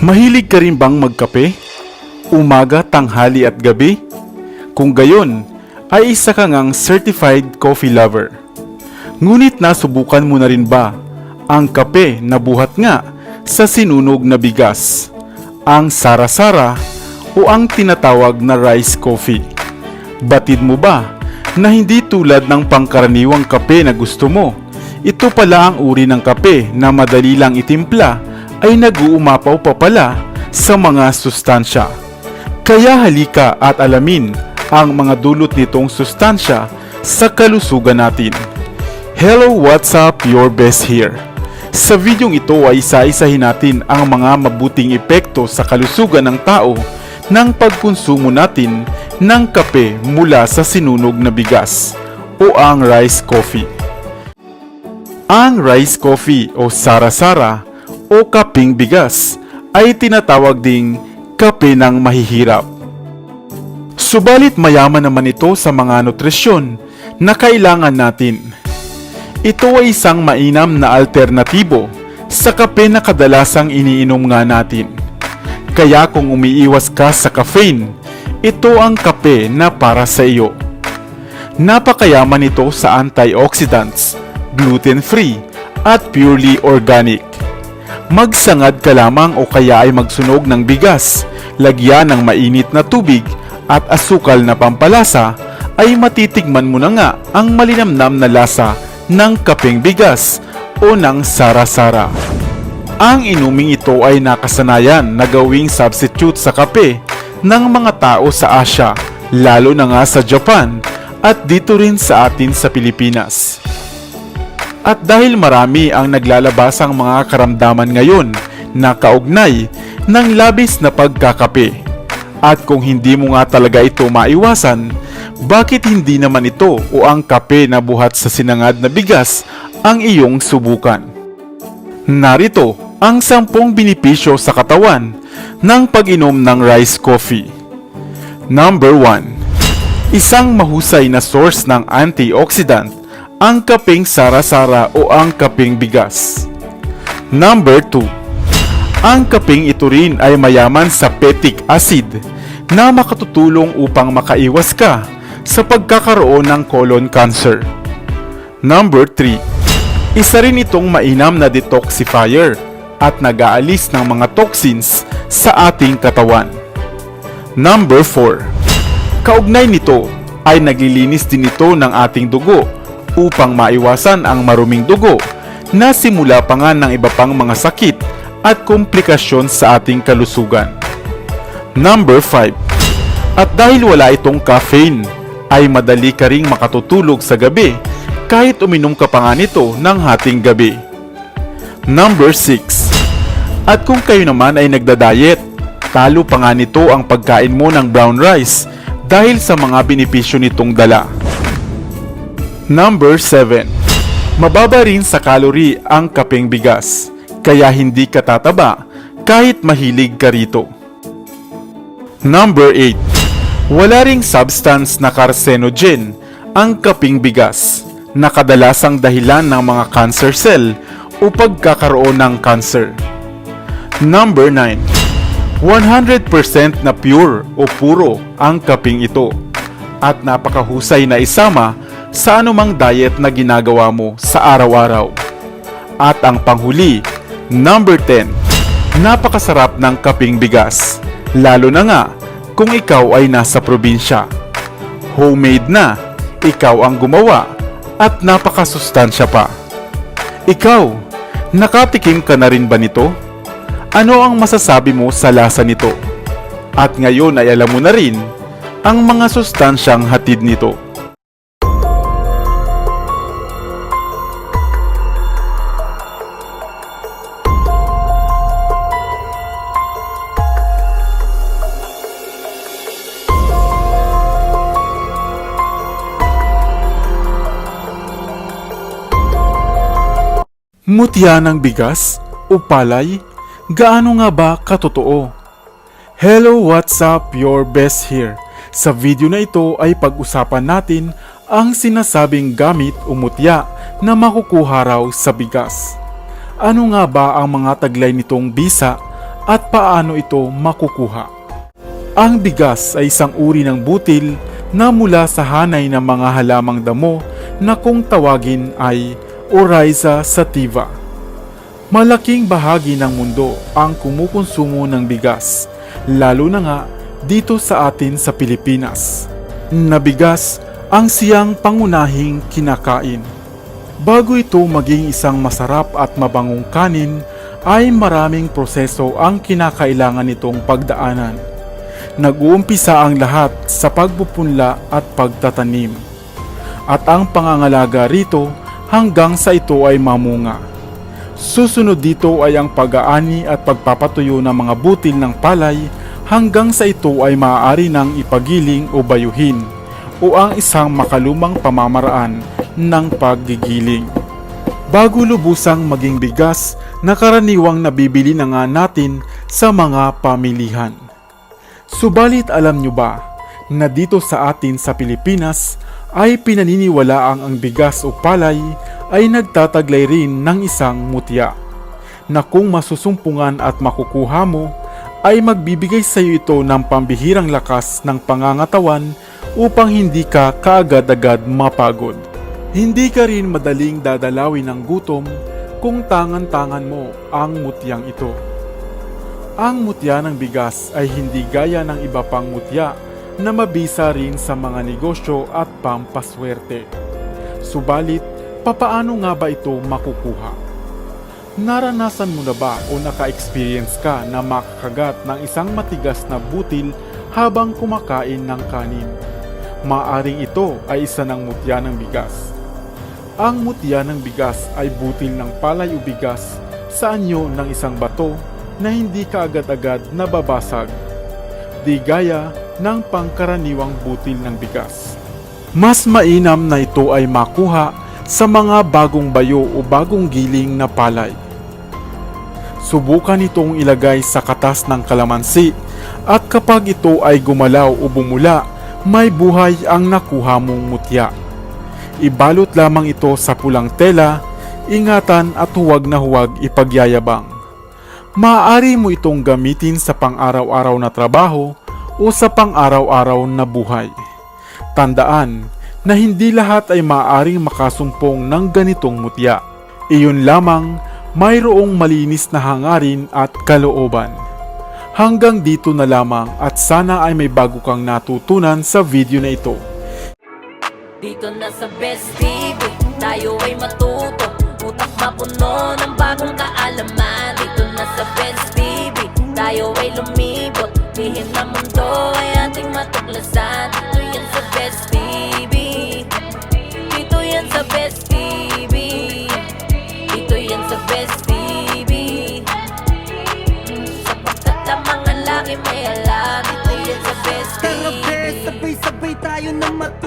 Mahilig ka rin bang magkape? Umaga, tanghali at gabi? Kung gayon, ay isa ka ngang certified coffee lover. Ngunit nasubukan mo na rin ba ang kape na buhat nga sa sinunog na bigas, ang sara-sara o ang tinatawag na rice coffee? Batid mo ba na hindi tulad ng pangkaraniwang kape na gusto mo, ito pala ang uri ng kape na madali lang itimpla ay nag-uumapaw pa pala sa mga sustansya. Kaya halika at alamin ang mga dulot nitong sustansya sa kalusugan natin. Hello, what's up? Your best here. Sa videong ito ay isa-isahin natin ang mga mabuting epekto sa kalusugan ng tao ng pagkonsumo natin ng kape mula sa sinunog na bigas o ang rice coffee. Ang rice coffee o sara-sara o kapeng bigas ay tinatawag ding kape ng mahihirap. Subalit mayaman naman ito sa mga nutrisyon na kailangan natin. Ito ay isang mainam na alternatibo sa kape na kadalasang iniinom nga natin. Kaya kung umiiwas ka sa caffeine, ito ang kape na para sa iyo. Napakayaman ito sa antioxidants, gluten-free at purely organic. Magsangad ka lamang o kaya ay magsunog ng bigas, lagyan ng mainit na tubig at asukal na pampalasa, ay matitikman mo na nga ang malinamnam na lasa ng kapeng bigas o ng sara-sara. Ang inuming ito ay nakasanayan na gawing substitute sa kape ng mga tao sa Asia, lalo na nga sa Japan at dito rin sa atin sa Pilipinas. At dahil marami ang naglalabasang mga karamdaman ngayon na kaugnay ng labis na pagkakape, at kung hindi mo nga talaga ito maiwasan, bakit hindi naman ito o ang kape na buhat sa sinangad na bigas ang iyong subukan? Narito ang 10 benepisyo sa katawan ng pag-inom ng rice coffee. Number 1. Isang mahusay na source ng antioxidant ang kapeng sara-sara o ang kapeng bigas. Number 2. Ang kapeng ito rin ay mayaman sa pectic acid na makatutulong upang makaiwas ka sa pagkakaroon ng colon cancer. Number 3. Isa rin itong mainam na detoxifier at nag-aalis ng mga toxins sa ating katawan. Number 4. Kaugnay nito ay naglilinis din ito ng ating dugo upang maiwasan ang maruming dugo na simula pa nga ng iba pang mga sakit at komplikasyon sa ating kalusugan. Number 5. At dahil wala itong caffeine, ay madali ka ring makatutulog sa gabi kahit uminom ka pa nga nito ng hating gabi. Number 6. At kung kayo naman ay nagda-diet, talo pa nga nito ang pagkain mo ng brown rice dahil sa mga benepisyo nitong dala. Number 7. Mababa rin sa calorie ang kapeng bigas, kaya hindi ka tataba kahit mahilig ka rito. Number 8. Wala ring substance na carcinogen ang kapeng bigas, na kadalasang dahilan ng mga cancer cell o pagkakaroon ng cancer. Number 9. 100% na pure o puro ang kapeng ito at napakahusay na isama sa anumang diet na ginagawa mo sa araw-araw. At ang panghuli, number 10. Napakasarap ng kapeng bigas, lalo na nga kung ikaw ay nasa probinsya. Homemade na, ikaw ang gumawa at napakasustansya pa. Ikaw, nakatikim ka na rin ba nito? Ano ang masasabi mo sa lasa nito? At ngayon ay alam mo na rin ang mga sustansyang hatid nito. Mutya ng bigas o palay? Gaano nga ba katotoo? Hello, what's up? Your best here. Sa video na ito ay pag-usapan natin ang sinasabing gamit o mutya na makukuha raw sa bigas. Ano nga ba ang mga taglay nitong bisa at paano ito makukuha. Ang bigas ay isang uri ng butil na mula sa hanay ng mga halamang damo na kung tawagin ay Oryza sativa. Malaking bahagi ng mundo ang kumukonsumo ng bigas, lalo na nga dito sa atin sa Pilipinas. Na bigas ang siyang pangunahing kinakain. Bago ito maging isang masarap at mabangong kanin, ay maraming proseso ang kinakailangan nitong pagdaanan. Nag-uumpisa ang lahat sa pagpupunla at pagtatanim. At ang pangangalaga rito hanggang sa ito ay mamunga. Susunod dito ay ang pag-aani at pagpapatuyo ng mga butil ng palay hanggang sa ito ay maaari nang ipagiling o bayuhin o ang isang makalumang pamamaraan ng paggigiling. Bago lubusang maging bigas na karaniwang nabibili na nga natin sa mga pamilihan. Subalit alam nyo ba na dito sa atin sa Pilipinas ay pinaniniwalaang ang bigas o palay ay nagtataglay rin ng isang mutya na kung masusumpungan at makukuha mo ay magbibigay sa iyo ito ng pambihirang lakas ng pangangatawan upang hindi ka kaagad-agad mapagod. Hindi ka rin madaling dadalawin ng gutom kung tangan-tangan mo ang mutyang ito. Ang mutya ng bigas ay hindi gaya ng iba pang mutya na mabisa rin sa mga negosyo at pampaswerte. Subalit, papaano nga ba ito makukuha? Naranasan mo na ba o naka-experience ka na makakagat ng isang matigas na butil habang kumakain ng kanin? Maaring ito ay isa ng mutya ng bigas. Ang mutya ng bigas ay butil ng palay o bigas sa anyo ng isang bato na hindi kaagad-agad nababasag, di gaya ng pangkaraniwang butil ng bigas. Mas mainam na ito ay makuha sa mga bagong bayo o bagong giling na palay. Subukan itong ilagay sa katas ng kalamansi at kapag ito ay gumalaw o bumula, may buhay ang nakuha mong mutya. Ibalot lamang ito sa pulang tela, ingatan at huwag na huwag ipagyayabang. Maaari mo itong gamitin sa pang-araw-araw na trabaho o sa pang-araw-araw na buhay. Tandaan na hindi lahat ay maaaring makasumpong ng ganitong mutya. Iyon lamang mayroong malinis na hangarin at kalooban. Hanggang dito na lamang at sana ay may bago kang natutunan sa video na ito. Dito na sa Best TV, tayo ay matuto. Utak mapuno ng bagong kaalaman. Dito na sa Best TV, tayo ay lumibot. Lihim na mundo ay ating matuklasan. Dito yan sa Best TV, dito yan sa Best TV, dito yan sa Best TV. Sapagkat lamang ang laki may alam. Dito yan sa Best TV. Tara bes, sabay-sabay tayo na matuto.